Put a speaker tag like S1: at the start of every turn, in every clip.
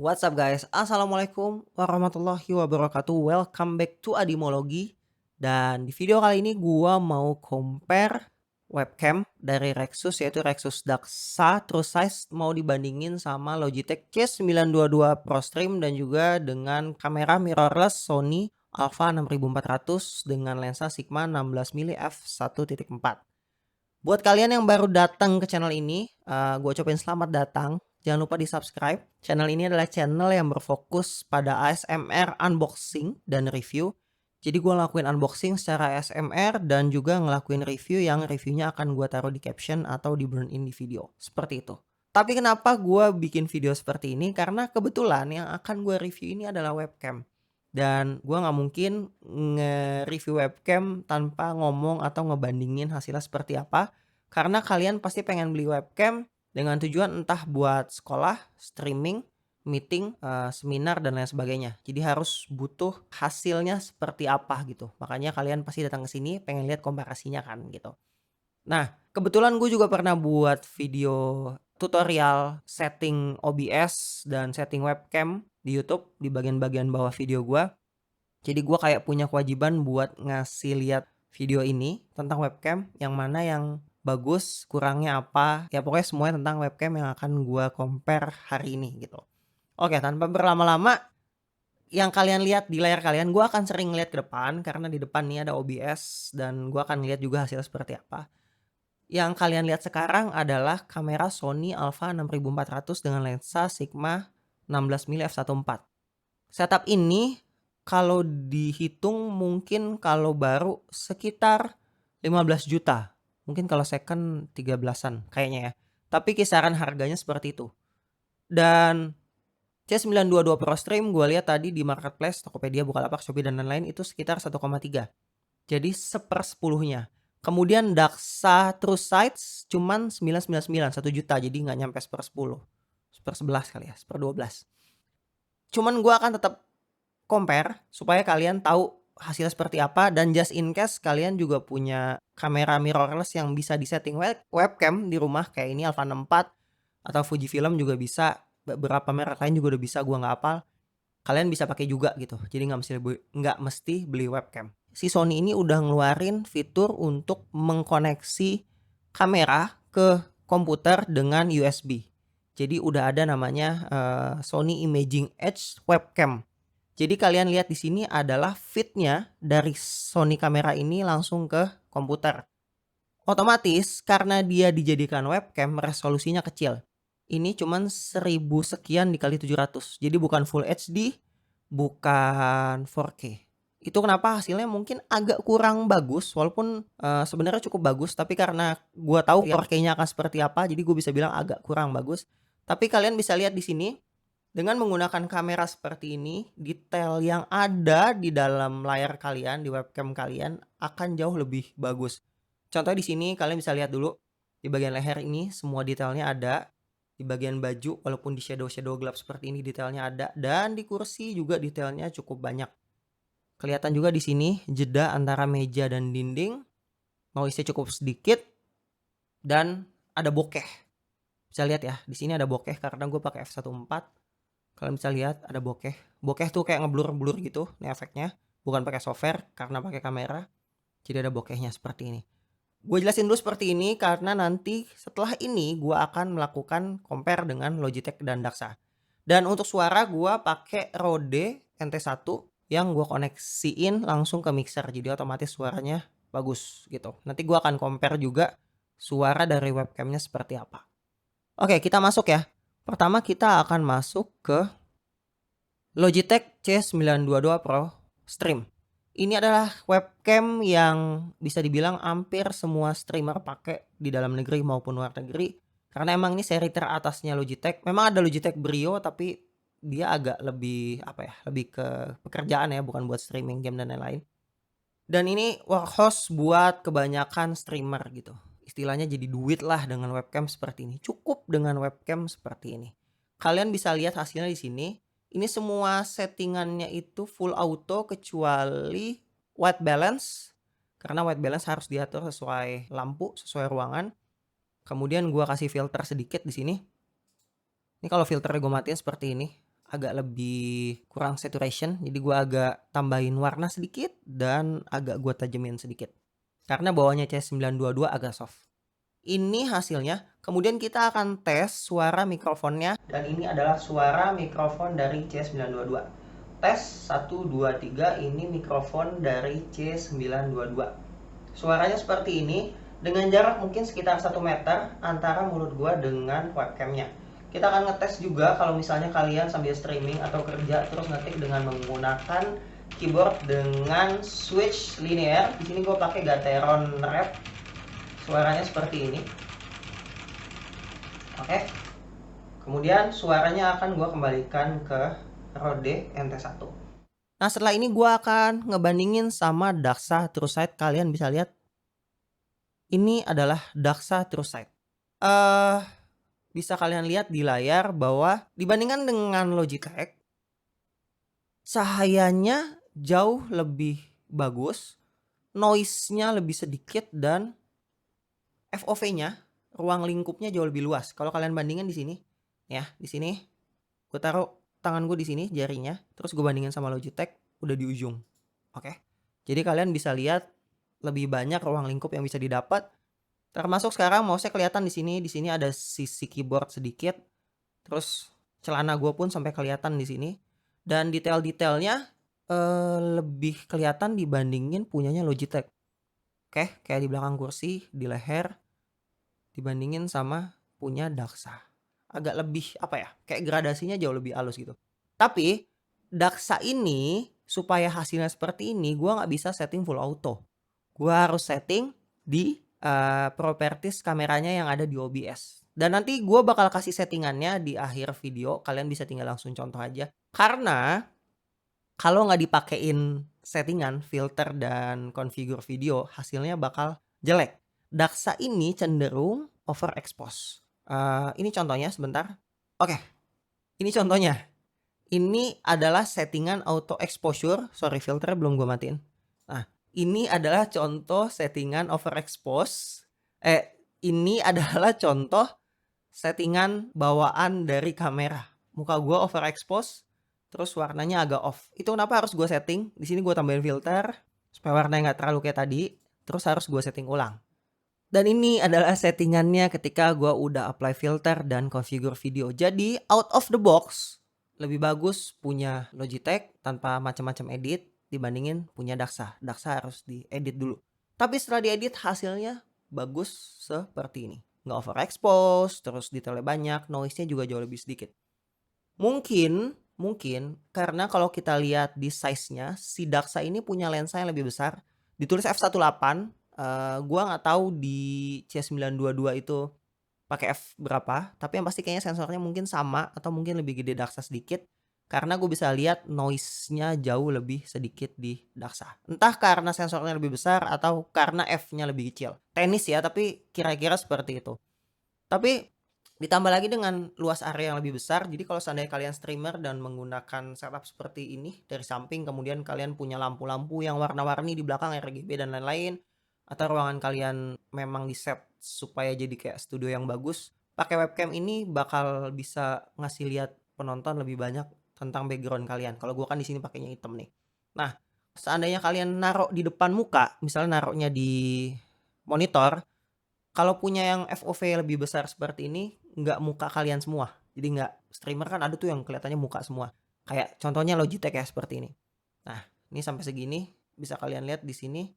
S1: What's up guys? Assalamualaikum warahmatullahi wabarakatuh. Welcome back to Adimologi. Dan di video kali ini gua mau compare webcam dari Rexus yaitu Rexus Daxa True Size mau dibandingin sama Logitech C922 Pro Stream dan juga dengan kamera mirrorless Sony Alpha 6400 dengan lensa Sigma 16mm f1.4. Buat kalian yang baru datang ke channel ini, gue ucapin selamat datang. Jangan lupa di-subscribe. Channel ini adalah channel yang berfokus pada ASMR, unboxing, dan review. Jadi gue ngelakuin unboxing secara ASMR dan juga ngelakuin review yang reviewnya akan gue taruh di caption atau di burn in di video. Seperti itu. Tapi kenapa gue bikin video seperti ini? Karena kebetulan yang akan gue review ini adalah webcam. Dan gue nggak mungkin nge-review webcam tanpa ngomong atau ngebandingin hasilnya seperti apa. Karena kalian pasti pengen beli webcam dengan tujuan entah buat sekolah, streaming, meeting, seminar, dan lain sebagainya. Jadi harus butuh hasilnya seperti apa gitu. Makanya kalian pasti datang ke sini pengen lihat komparasinya kan gitu. Nah, kebetulan gue juga pernah buat video tutorial setting OBS dan setting webcam di YouTube di bagian-bagian bawah video gue. Jadi gue kayak punya kewajiban buat ngasih lihat video ini tentang webcam yang mana yang bagus, kurangnya apa. Ya pokoknya semuanya tentang webcam yang akan gue compare hari ini gitu. Oke, tanpa berlama-lama, yang kalian lihat di layar kalian, gue akan sering lihat ke depan karena di depan nih ada OBS dan gue akan lihat juga hasilnya seperti apa. Yang kalian lihat sekarang adalah kamera Sony Alpha 6400 dengan lensa Sigma 16mm f1.4. Setup ini kalau dihitung mungkin kalau baru sekitar 15 juta. Mungkin kalau second 13-an kayaknya ya. Tapi kisaran harganya seperti itu. Dan C922 Pro Stream gue lihat tadi di marketplace, Tokopedia, Bukalapak, Shopee, dan lain-lain itu sekitar 1,3. Jadi sepersepuluhnya. Kemudian Daxa True Size cuman 999, 1 juta. Jadi nggak nyampe sepersepuluh. Sepersebelas kali ya, seperdua-belas. Cuman gue akan tetap compare supaya kalian tahu hasilnya seperti apa. Dan just in case kalian juga punya kamera mirrorless yang bisa disetting webcam di rumah kayak ini Alpha 64 atau Fujifilm juga bisa. Beberapa merek lain juga udah bisa, gue nggak hafal. Kalian bisa pakai juga gitu. Jadi nggak mesti beli webcam. Si Sony ini udah ngeluarin fitur untuk mengkoneksi kamera ke komputer dengan USB. Jadi udah ada namanya Sony Imaging Edge Webcam. Jadi kalian lihat di sini adalah feednya dari Sony kamera ini langsung ke komputer. Otomatis karena dia dijadikan webcam resolusinya kecil. Ini cuman 1000 sekian dikali 700. Jadi bukan Full HD, bukan 4K. Itu kenapa hasilnya mungkin agak kurang bagus walaupun sebenarnya cukup bagus, tapi karena gua tahu 4K-nya akan seperti apa jadi gue bisa bilang agak kurang bagus. Tapi kalian bisa lihat di sini dengan menggunakan kamera seperti ini, detail yang ada di dalam layar kalian, di webcam kalian akan jauh lebih bagus. Contohnya di sini kalian bisa lihat dulu di bagian leher ini semua detailnya ada. Di bagian baju walaupun di shadow gelap seperti ini detailnya ada, dan di kursi juga detailnya cukup banyak. Kelihatan juga di sini jeda antara meja dan dinding, noise-nya cukup sedikit, dan ada bokeh. Bisa lihat ya, di sini ada bokeh karena gue pakai f1.4. Kalian bisa lihat ada bokeh. Bokeh tuh kayak ngeblur-blur gitu, nih efeknya. Bukan pakai software karena pakai kamera. Jadi ada bokehnya seperti ini. Gue jelasin dulu seperti ini karena nanti setelah ini gue akan melakukan compare dengan Logitech dan Daxa. Dan untuk suara gue pakai Rode NT1 yang gue koneksiin langsung ke mixer. Jadi otomatis suaranya bagus gitu. Nanti gue akan compare juga suara dari webcamnya seperti apa. Oke, kita masuk ya. Pertama kita akan masuk ke Logitech C922 Pro Stream. Ini adalah webcam yang bisa dibilang hampir semua streamer pakai di dalam negeri maupun luar negeri. Karena emang ini seri teratasnya Logitech. Memang ada Logitech Brio tapi dia agak lebih lebih ke pekerjaan ya, bukan buat streaming game dan lain-lain. Dan ini workhorse buat kebanyakan streamer gitu. Istilahnya jadi duit lah dengan webcam seperti ini. Cukup dengan webcam seperti ini. Kalian bisa lihat hasilnya di sini. Ini semua settingannya itu full auto kecuali white balance. Karena white balance harus diatur sesuai lampu, sesuai ruangan. Kemudian gua kasih filter sedikit di sini. Ini kalau filternya gue matiin seperti ini. agak lebih kurang saturation, jadi gue agak tambahin warna sedikit dan agak gue tajemin sedikit. Karena bawahnya CS922 agak soft. Ini hasilnya. Kemudian kita akan tes suara mikrofonnya. Dan ini adalah suara mikrofon dari CS922. Tes 1, 2, 3. Ini mikrofon dari CS922. Suaranya seperti ini. Dengan jarak mungkin sekitar 1 meter antara mulut gua dengan webcamnya. Kita akan ngetes juga kalau misalnya kalian sambil streaming atau kerja terus ngetik dengan menggunakan keyboard dengan switch linear. Di sini gue pakai Gateron Rap. Suaranya seperti ini. Oke. Kemudian suaranya akan gue kembalikan ke Rode NT1. Nah, setelah ini gue akan ngebandingin sama Daxa TrueSight. Kalian bisa lihat ini adalah Daxa TrueSight. Bisa kalian lihat di layar bahwa dibandingkan dengan Logitech, cahayanya jauh lebih bagus, noise-nya lebih sedikit, dan FOV-nya, ruang lingkupnya jauh lebih luas. Kalau kalian bandingin di sini, ya, di sini gue taruh tangan gue di sini, jarinya, terus gue bandingin sama Logitech, udah di ujung. Oke. Jadi kalian bisa lihat lebih banyak ruang lingkup yang bisa didapat. Termasuk sekarang mouse-nya kelihatan di sini. Di sini ada sisi keyboard sedikit. Terus celana gue pun sampai kelihatan di sini. Dan detail-detailnya lebih kelihatan dibandingin punyanya Logitech. Oke, kayak di belakang kursi, di leher, dibandingin sama punya Daxa. Agak lebih apa ya? Kayak gradasinya jauh lebih halus gitu. Tapi Daxa ini supaya hasilnya seperti ini, gue nggak bisa setting full auto. Gue harus setting di properties kameranya yang ada di OBS. Dan nanti gue bakal kasih settingannya di akhir video. Kalian bisa tinggal langsung contoh aja. Karena kalau nggak dipakein settingan, filter, dan configure video, hasilnya bakal jelek. Daxa ini cenderung overexpose. Ini contohnya sebentar. Oke, ini contohnya. Ini adalah settingan auto exposure. Sorry, filternya belum gue matiin. Nah, ini adalah contoh settingan overexpose. Ini adalah contoh settingan bawaan dari kamera. Muka gue overexpose, terus warnanya agak off. Itu kenapa harus gue setting. Di sini gue tambahin filter supaya warnanya nggak terlalu kayak tadi. Terus harus gue setting ulang. Dan ini adalah settingannya ketika gue udah apply filter dan configure video. Jadi out of the box lebih bagus punya Logitech tanpa macam-macam edit dibandingin punya Daxa. Daxa harus diedit dulu. Tapi setelah diedit hasilnya bagus seperti ini. Nggak overexpose, terus detailnya banyak, noise-nya juga jauh lebih sedikit. Mungkin karena kalau kita lihat di size-nya, si Daxa ini punya lensa yang lebih besar. Ditulis f1.8. Gua nggak tahu di C922 itu pakai f berapa, tapi yang pasti kayaknya sensornya mungkin sama atau mungkin lebih gede Daxa sedikit, karena gue bisa lihat noise-nya jauh lebih sedikit di Daxa. Entah karena sensornya lebih besar atau karena f-nya lebih kecil. Tenis ya, tapi kira-kira seperti itu. Tapi ditambah lagi dengan luas area yang lebih besar, jadi kalau seandainya kalian streamer dan menggunakan setup seperti ini dari samping, kemudian kalian punya lampu-lampu yang warna-warni di belakang, RGB dan lain-lain, atau ruangan kalian memang di set supaya jadi kayak studio yang bagus, pakai webcam ini bakal bisa ngasih lihat penonton lebih banyak tentang background kalian. Kalau gue kan di sini pakainya hitam nih. Nah, seandainya kalian naruh di depan muka, misalnya naruhnya di monitor, kalau punya yang FOV lebih besar seperti ini, nggak muka kalian semua. Jadi nggak, streamer kan ada tuh yang kelihatannya muka semua. Kayak contohnya Logitech ya seperti ini. Nah, ini sampai segini bisa kalian lihat di sini.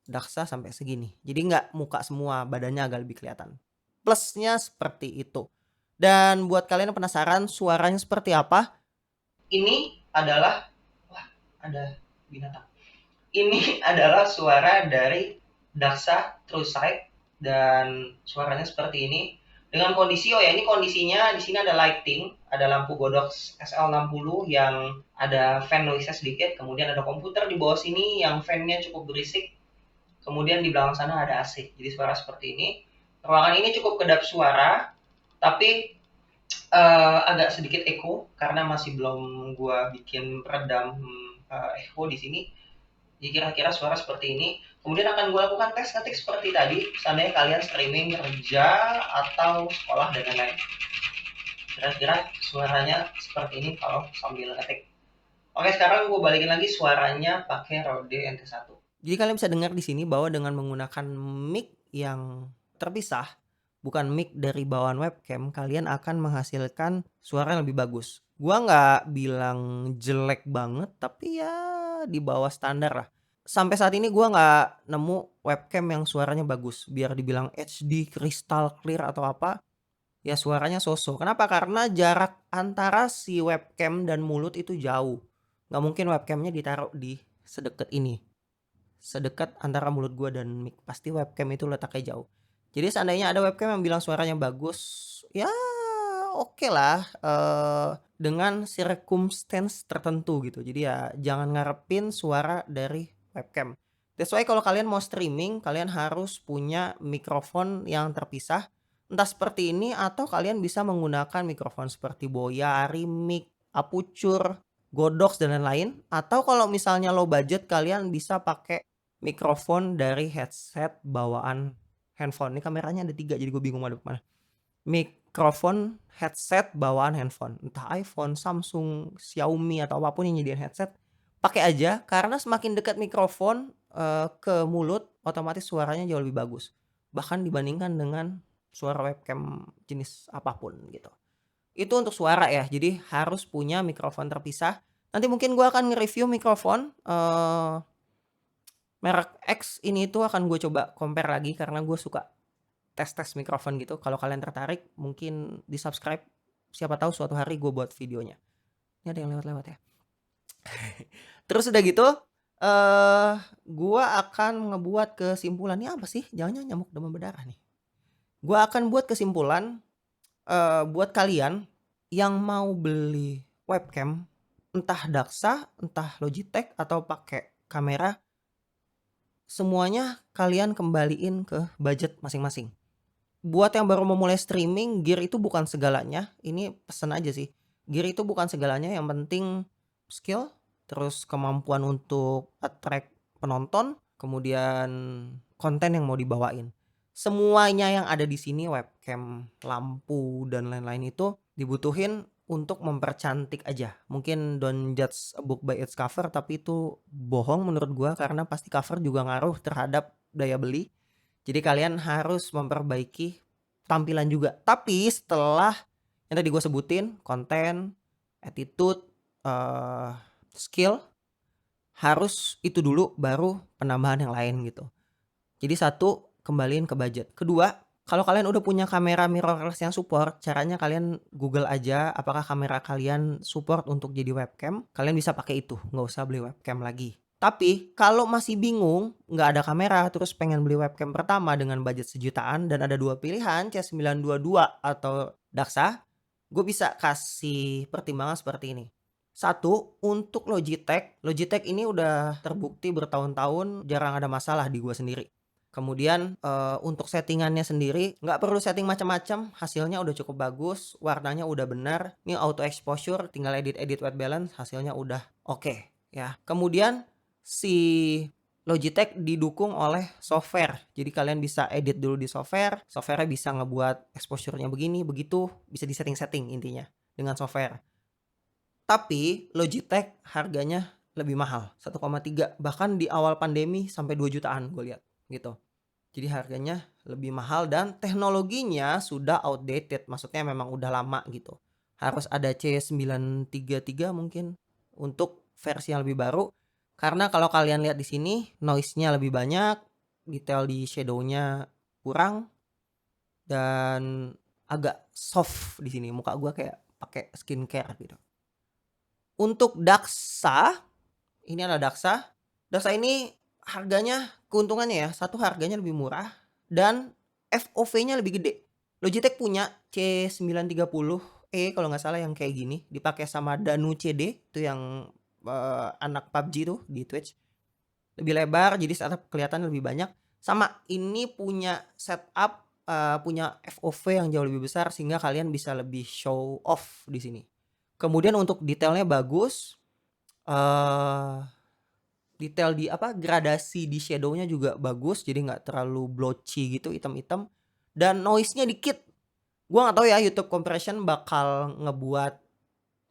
S1: Daxa sampai segini. Jadi nggak muka semua, badannya agak lebih kelihatan. Plusnya seperti itu. Dan buat kalian yang penasaran suaranya seperti apa, ini adalah, wah, ada binatang. Ini adalah suara dari Daxa TrueSight dan suaranya seperti ini. Dengan kondisi, oh ya ini kondisinya, di sini ada lighting, ada lampu Godox SL60 yang ada fan noise sedikit, kemudian ada komputer di bawah sini yang fan-nya cukup berisik. Kemudian di belakang sana ada AC. Jadi suara seperti ini. Ruangan ini cukup kedap suara, tapi agak sedikit echo karena masih belum gua bikin peredam echo di sini. Jadi kira-kira suara seperti ini. Kemudian akan gua lakukan tes ketik seperti tadi. Seandainya kalian streaming, kerja, atau sekolah dan lain-lain. Kira-kira suaranya seperti ini kalau sambil ngetik. Oke, sekarang gue balikin lagi suaranya pakai Rode NT1. Jadi kalian bisa dengar di sini bahwa dengan menggunakan mic yang terpisah, bukan mic dari bawaan webcam, kalian akan menghasilkan suara yang lebih bagus. Gua nggak bilang jelek banget, tapi ya di bawah standar lah. Sampai saat ini gua nggak nemu webcam yang suaranya bagus. Biar dibilang HD, crystal clear atau apa, ya suaranya so-so. Kenapa? Karena jarak antara si webcam dan mulut itu jauh. Nggak mungkin webcamnya ditaruh di sedekat ini. Sedekat antara mulut gua dan mic. Pasti webcam itu letaknya jauh. Jadi seandainya ada webcam yang bilang suaranya bagus, ya oke lah, dengan circumstance tertentu gitu. Jadi ya jangan ngarepin suara dari webcam. That's why kalau kalian mau streaming, kalian harus punya mikrofon yang terpisah. Entah seperti ini atau kalian bisa menggunakan mikrofon seperti Boya, Arimic, Apucur, Godox dan lain-lain. Atau kalau misalnya low budget, kalian bisa pakai mikrofon dari headset bawaan handphone. Ini kameranya ada 3 jadi gue bingung mau mana. Mikrofon headset bawaan handphone. Entah iPhone, Samsung, Xiaomi atau apapun yang nyediain headset. Pakai aja karena semakin dekat mikrofon ke mulut otomatis suaranya jauh lebih bagus. Bahkan dibandingkan dengan suara webcam jenis apapun gitu. Itu untuk suara ya. Jadi harus punya mikrofon terpisah. Nanti mungkin gue akan nge-review mikrofon merek X ini tuh akan gue coba compare lagi karena gue suka tes-tes mikrofon gitu. Kalau kalian tertarik mungkin di subscribe. Siapa tahu suatu hari gue buat videonya. Ini ada yang lewat-lewat ya. Terus udah gitu gue akan ngebuat kesimpulan. Ini apa sih? Jangan-jangan nyamuk demam berdarah nih. Gue akan buat kesimpulan buat kalian yang mau beli webcam entah Daxa, entah Logitech atau pakai kamera, semuanya kalian kembaliin ke budget masing-masing. Buat yang baru memulai streaming, gear itu bukan segalanya. Ini pesan aja sih. Gear itu bukan segalanya, yang penting skill, terus kemampuan untuk attract penonton, kemudian konten yang mau dibawain. Semuanya yang ada di sini, webcam, lampu dan lain-lain itu dibutuhin untuk mempercantik aja. Mungkin don't judge a book by its cover, tapi itu bohong menurut gua karena pasti cover juga ngaruh terhadap daya beli. Jadi kalian harus memperbaiki tampilan juga. Tapi setelah yang tadi gue sebutin, konten, attitude, skill, harus itu dulu baru penambahan yang lain gitu. Jadi satu, kembaliin ke budget. Kedua, kalau kalian udah punya kamera mirrorless yang support, caranya kalian Google aja apakah kamera kalian support untuk jadi webcam. Kalian bisa pakai itu, nggak usah beli webcam lagi. Tapi kalau masih bingung, nggak ada kamera, terus pengen beli webcam pertama dengan budget sejutaan dan ada 2 pilihan, C922 atau Daxa, gue bisa kasih pertimbangan seperti ini. Satu, untuk Logitech ini udah terbukti bertahun-tahun jarang ada masalah di gue sendiri. Kemudian untuk settingannya sendiri nggak perlu setting macam-macam, hasilnya udah cukup bagus, warnanya udah benar. Ini auto exposure, tinggal edit white balance, hasilnya udah oke ya. Kemudian si Logitech didukung oleh software. Jadi kalian bisa edit dulu di software, softwarenya bisa ngebuat exposure-nya begini, begitu, bisa disetting-setting intinya dengan software. Tapi Logitech harganya lebih mahal, 1,3, bahkan di awal pandemi sampai 2 jutaan gue lihat gitu. Jadi harganya lebih mahal dan teknologinya sudah outdated, maksudnya memang udah lama gitu. Harus ada C933 mungkin untuk versi yang lebih baru. Karena kalau kalian lihat di sini noise-nya lebih banyak, detail di shadow-nya kurang dan agak soft di sini. Muka gua kayak pakai skincare gitu. Untuk Daxa, ini adalah Daxa. Daxa ini harganya, keuntungannya ya, satu harganya lebih murah dan FOV-nya lebih gede. Logitech punya C930E kalau nggak salah yang kayak gini, dipakai sama Danu CD, itu yang anak PUBG tuh di Twitch. Lebih lebar jadi setup kelihatan lebih banyak. Sama ini punya setup punya FOV yang jauh lebih besar sehingga kalian bisa lebih show off di sini. Kemudian untuk detailnya bagus. Detail di gradasi di shadow-nya juga bagus, jadi nggak terlalu blotchy gitu, hitam-hitam, dan noise-nya dikit. Gua nggak tahu ya YouTube compression bakal ngebuat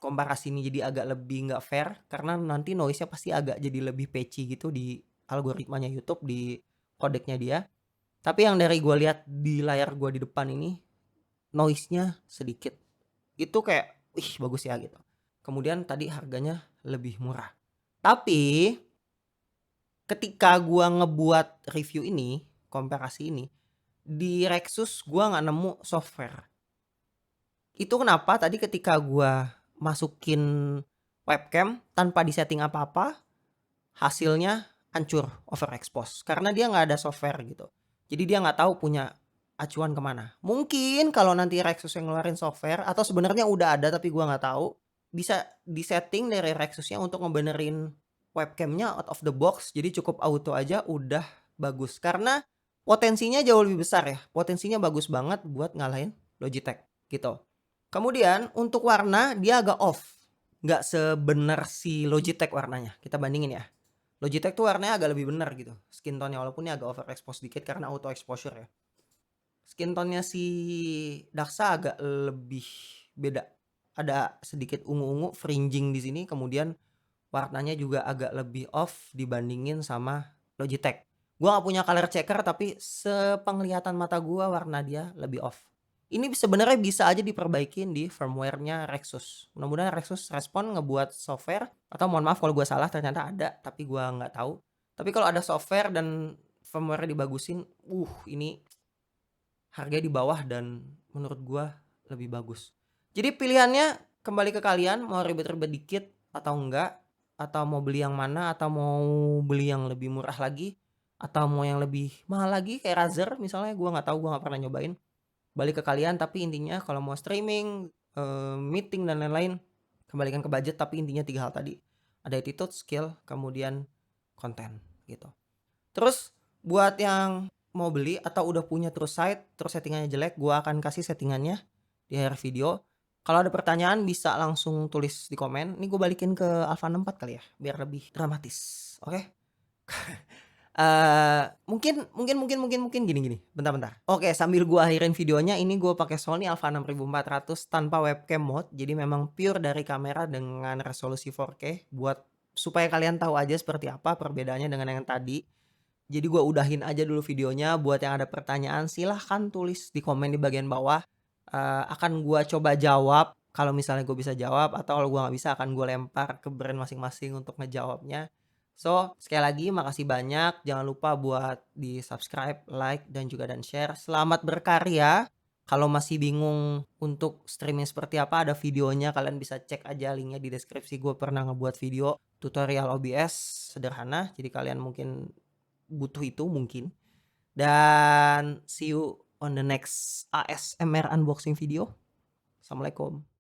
S1: komparasi ini jadi agak lebih nggak fair, karena nanti noise-nya pasti agak jadi lebih patchy gitu di algoritmanya YouTube, di kodeknya dia. Tapi yang dari gua lihat di layar gua di depan ini, noise-nya sedikit. Itu kayak, wih bagus ya gitu. Kemudian tadi harganya lebih murah. Tapi ketika gua ngebuat review ini, komparasi ini, di Rexus gua nggak nemu software. Itu kenapa tadi ketika gua masukin webcam tanpa disetting apa-apa, hasilnya hancur, overexpose. Karena dia nggak ada software gitu. Jadi dia nggak tahu punya acuan kemana. Mungkin kalau nanti Rexus yang ngeluarin software, atau sebenarnya udah ada tapi gua nggak tahu, bisa disetting dari Rexusnya untuk ngebenerin webcamnya out of the box. Jadi cukup auto aja udah bagus. Karena potensinya jauh lebih besar ya. Potensinya bagus banget buat ngalahin Logitech gitu. Kemudian untuk warna dia agak off. Nggak sebener si Logitech warnanya. Kita bandingin ya. Logitech tuh warnanya agak lebih bener gitu. Skin tone-nya, walaupun ini agak overexpose dikit karena auto exposure ya. Skin tone-nya si Daksa agak lebih beda. Ada sedikit ungu-ungu fringing di sini, kemudian warnanya juga agak lebih off dibandingin sama Logitech. Gua nggak punya color checker tapi sepenglihatan mata gua warna dia lebih off. Ini sebenarnya bisa aja diperbaikin di firmware-nya Rexus. Mudah-mudahan Rexus respon ngebuat software, atau mohon maaf kalau gua salah, ternyata ada tapi gua nggak tahu. Tapi kalau ada software dan firmware dibagusin, ini harganya di bawah dan menurut gua lebih bagus. Jadi pilihannya kembali ke kalian, mau ribet-ribet dikit atau enggak, atau mau beli yang mana, atau mau beli yang lebih murah lagi, atau mau yang lebih mahal lagi kayak Razer misalnya. Gua nggak tahu, gua nggak pernah nyobain. Balik ke kalian, tapi intinya kalau mau streaming, meeting dan lain-lain, kembalikan ke budget, tapi intinya 3 hal tadi. Ada attitude, skill, kemudian konten gitu. Terus buat yang mau beli atau udah punya terus site, terus settingannya jelek, gua akan kasih settingannya di akhir video. Kalau ada pertanyaan bisa langsung tulis di komen. Ini gue balikin ke Alpha 64 kali ya, biar lebih dramatis. Oke? Mungkin gini. Bentar. Oke, sambil gua akhirin videonya, ini gue pakai Sony Alpha 6400 tanpa webcam mode. Jadi memang pure dari kamera dengan resolusi 4K, buat supaya kalian tahu aja seperti apa perbedaannya dengan yang tadi. Jadi gua udahin aja dulu videonya. Buat yang ada pertanyaan silahkan tulis di komen di bagian bawah. Akan gua coba jawab kalau misalnya gue bisa jawab, atau kalau gua nggak bisa akan gue lempar ke brand masing-masing untuk ngejawabnya. So, sekali lagi makasih banyak. Jangan lupa buat di subscribe, like, dan share. Selamat berkarya. Kalau masih bingung untuk streaming seperti apa, ada videonya. Kalian bisa cek aja linknya di deskripsi. Gue pernah ngebuat video tutorial OBS sederhana. Jadi kalian mungkin butuh itu mungkin. Dan see you on the next ASMR unboxing video. Assalamualaikum.